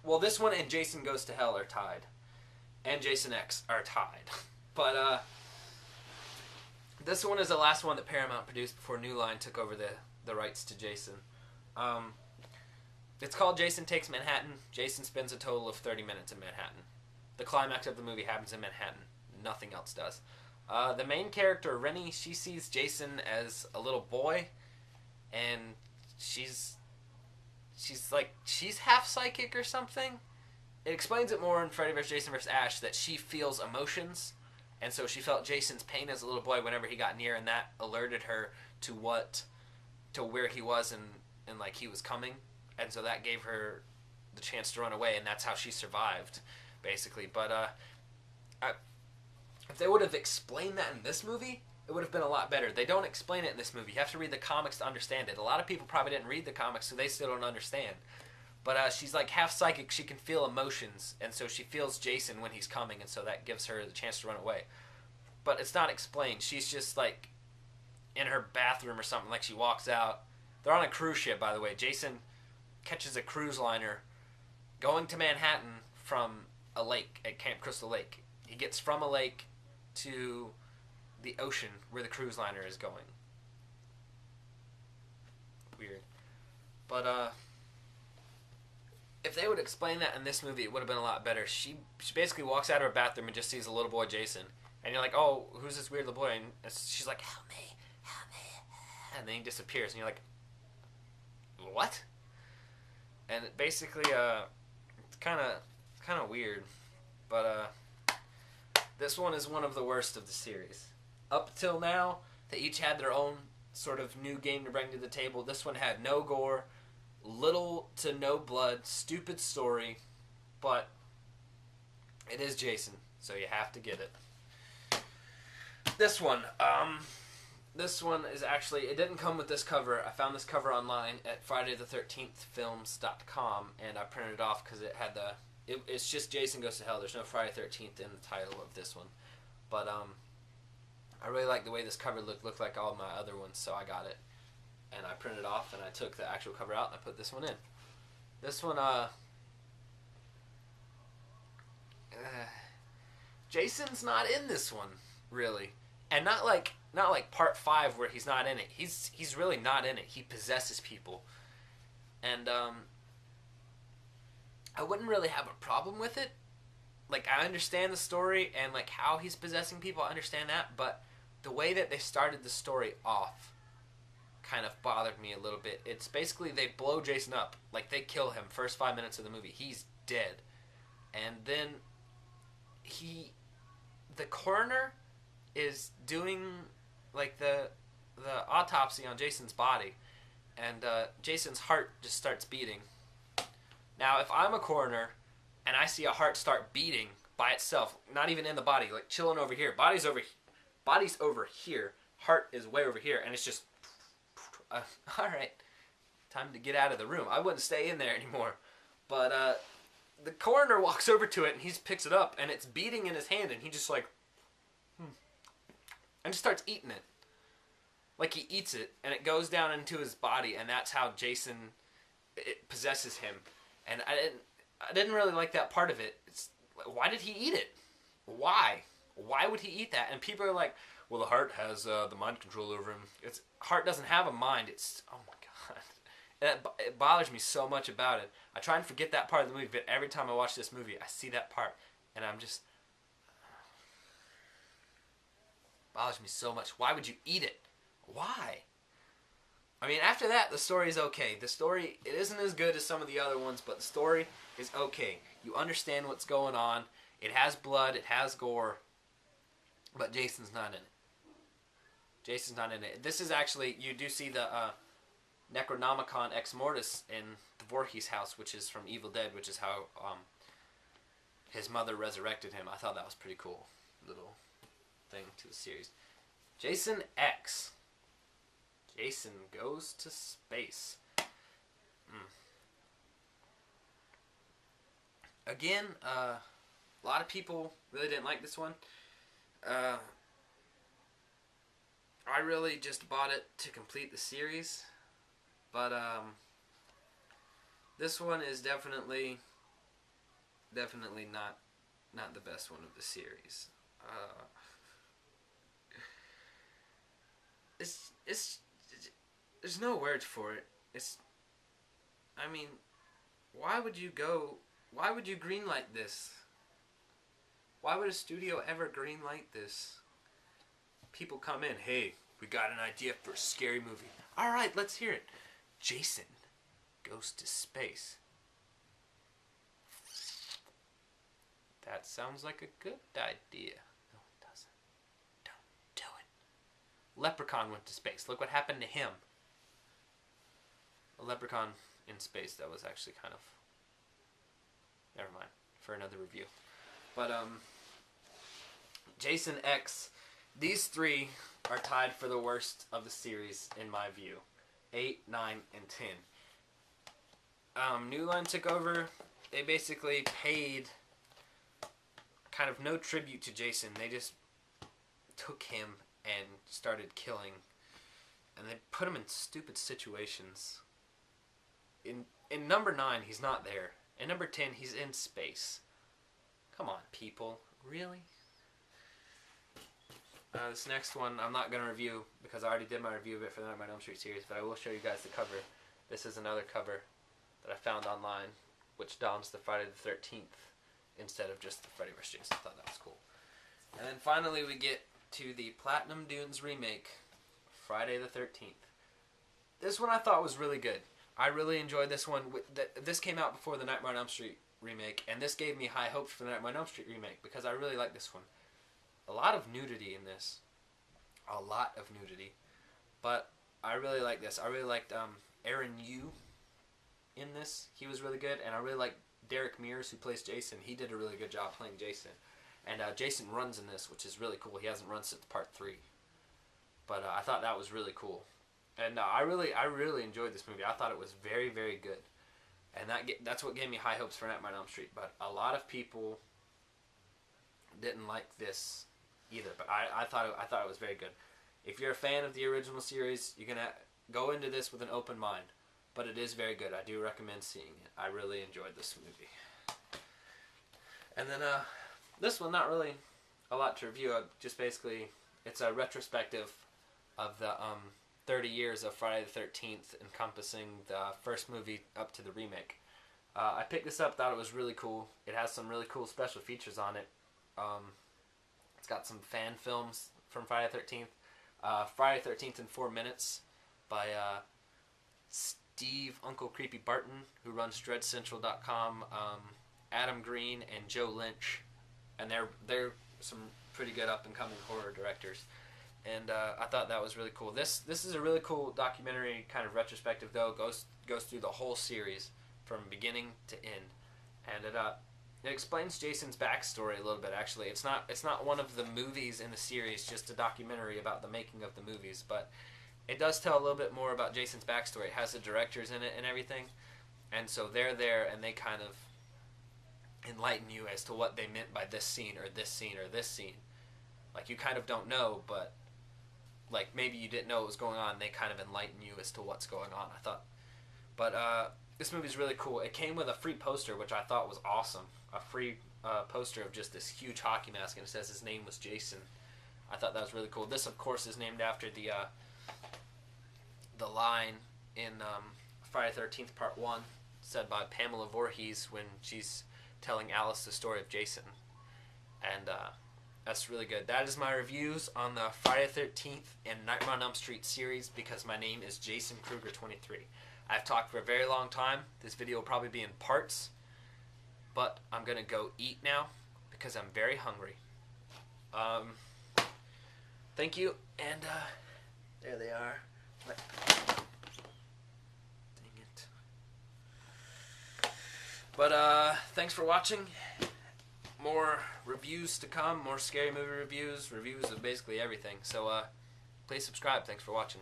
Well, this one and Jason Goes to Hell are tied. And Jason X are tied. But, this one is the last one that Paramount produced before New Line took over the rights to Jason. It's called Jason Takes Manhattan. Jason spends a total of 30 minutes in Manhattan. The climax of the movie happens in Manhattan. Nothing else does. The main character, Rennie, she sees Jason as a little boy, and she's half psychic or something. It explains it more in Freddy vs. Jason vs. Ash that she feels emotions, and so she felt Jason's pain as a little boy whenever he got near, and that alerted her to where he was and like he was coming, and so that gave her the chance to run away, and that's how she survived, basically. But if they would have explained that in this movie, it would have been a lot better. They don't explain it in this movie. You have to read the comics to understand it. A lot of people probably didn't read the comics, so they still don't understand. But she's like half psychic. She can feel emotions, and so she feels Jason when he's coming, and so that gives her the chance to run away. But it's not explained. She's just like in her bathroom or something, like she walks out. They're on a cruise ship, by the way. Jason catches a cruise liner going to Manhattan from a lake at Camp Crystal Lake. He gets from a lake to the ocean where the cruise liner is going. Weird. But if they would explain that in this movie, it would have been a lot better. She basically walks out of her bathroom and just sees a little boy, Jason. And you're like, oh, who's this weird little boy? And she's like, help me. And then he disappears. And you're like, what? And it basically, it's kind of weird. But this one is one of the worst of the series. Up till now, they each had their own sort of new game to bring to the table. This one had no gore, little to no blood, stupid story, but it is Jason, so you have to get it. This one is actually, it didn't come with this cover. I found this cover online at FridayThe13thFilms.com, and I printed it off because it had it's just Jason Goes to Hell. There's no Friday 13th in the title of this one. But I really like the way this cover looked like all my other ones, so I got it. And I printed it off, and I took the actual cover out, and I put this one in. This one, Jason's not in this one, really. And not like part 5 where he's not in it. He's really not in it. He possesses people. And I wouldn't really have a problem with it. Like, I understand the story and like how he's possessing people, I understand that, but the way that they started the story off kind of bothered me a little bit. It's basically they blow Jason up. Like, they kill him first 5 minutes of the movie. He's dead. And then the coroner is doing like the autopsy on Jason's body, and Jason's heart just starts beating. Now, if I'm a coroner and I see a heart start beating by itself, not even in the body, like chilling over here, body's over here, heart is way over here, and it's just all right, time to get out of the room. I wouldn't stay in there anymore. But the coroner walks over to it and he picks it up and it's beating in his hand, and he just like and just starts eating it. Like, he eats it and it goes down into his body, and that's how Jason, it possesses him. And I didn't really like that part of it. It's, why did he eat it? Why would he eat that? And people are like, well, the heart has the mind control over him. Heart doesn't have a mind. It's, oh my god, it bothers me so much about it. I try and forget that part of the movie, but every time I watch this movie, I see that part, and I'm just, bothers me so much. Why would you eat it? Why? I mean, after that, the story is okay. The story, it isn't as good as some of the other ones, but the story is okay. You understand what's going on. It has blood, it has gore, but Jason's not in it. Jason's not in it. This is actually, you do see the Necronomicon Ex Mortis in the Voorhees house, which is from Evil Dead, which is how his mother resurrected him. I thought that was pretty cool. Little thing to the series. Jason X. Jason Goes to Space. Again, a lot of people really didn't like this one. I really just bought it to complete the series. But this one is definitely definitely not the best one of the series. It's there's no words for it. I mean, why would you greenlight this? Why would a studio ever greenlight this? People come in, hey, we got an idea for a scary movie. All right, let's hear it. Jason goes to space. That sounds like a good idea. No, it doesn't. Don't do it. Leprechaun went to space. Look what happened to him. A leprechaun in space. That was actually kind of... Never mind. For another review. But, Jason X... These three are tied for the worst of the series, in my view. 8, 9, and 10. New Line took over. They basically paid kind of no tribute to Jason. They just took him and started killing. And they put him in stupid situations. In number 9, he's not there. In number 10, he's in space. Come on, people. Really? This next one I'm not going to review because I already did my review of it for the Nightmare on Elm Street series, but I will show you guys the cover. This is another cover that I found online, which dons the Friday the 13th instead of just the Freddy vs. Jason. I thought that was cool. And then finally we get to the Platinum Dunes remake, Friday the 13th. This one I thought was really good. I really enjoyed this one. This came out before the Nightmare on Elm Street remake, and this gave me high hopes for the Nightmare on Elm Street remake because I really like this one. A lot of nudity in this. A lot of nudity. But I really like this. I really liked Aaron Yu in this. He was really good. And I really like Derek Mears, who plays Jason. He did a really good job playing Jason. And Jason runs in this, which is really cool. He hasn't run since part 3. But I thought that was really cool. And I really enjoyed this movie. I thought it was very, very good. And that's what gave me high hopes for Nightmare on Elm Street. But a lot of people didn't like this either, but I thought it was very good. If you're a fan of the original series, you're gonna go into this with an open mind, but it is very good. I do recommend seeing it. I really enjoyed this movie. And then this one, not really a lot to review. Just basically, it's a retrospective of the 30 years of Friday the 13th, encompassing the first movie up to the remake. I picked this up, thought it was really cool. It has some really cool special features on it. It's got some fan films from Friday the 13th. Friday the 13th in 4 Minutes by Steve Uncle Creepy Barton, who runs DreadCentral.com, Adam Green, and Joe Lynch. And they're some pretty good up-and-coming horror directors. And I thought that was really cool. This is a really cool documentary, kind of retrospective, though. Goes through the whole series from beginning to end. And it explains Jason's backstory a little bit. Actually, it's not one of the movies in the series, just a documentary about the making of the movies. But it does tell a little bit more about Jason's backstory. It has the directors in it and everything, and so they're there and they kind of enlighten you as to what they meant by this scene or this scene or this scene. Like, you kind of don't know, but like maybe you didn't know what was going on. They kind of enlighten you as to what's going on, I thought. But this movie's really cool. It came with a free poster, which I thought was awesome. A free poster of just this huge hockey mask, and it says his name was Jason. I thought that was really cool. This, of course, is named after the line in Friday the 13th Part 1, said by Pamela Voorhees when she's telling Alice the story of Jason. And that's really good. That is my reviews on the Friday the 13th and Nightmare on Elm Street series, because my name is Jason Kruger 23. I've talked for a very long time. This video will probably be in parts, but I'm going to go eat now because I'm very hungry. Thank you, and there they are. Dang it. But thanks for watching. More reviews to come, more scary movie reviews of basically everything. So please subscribe. Thanks for watching.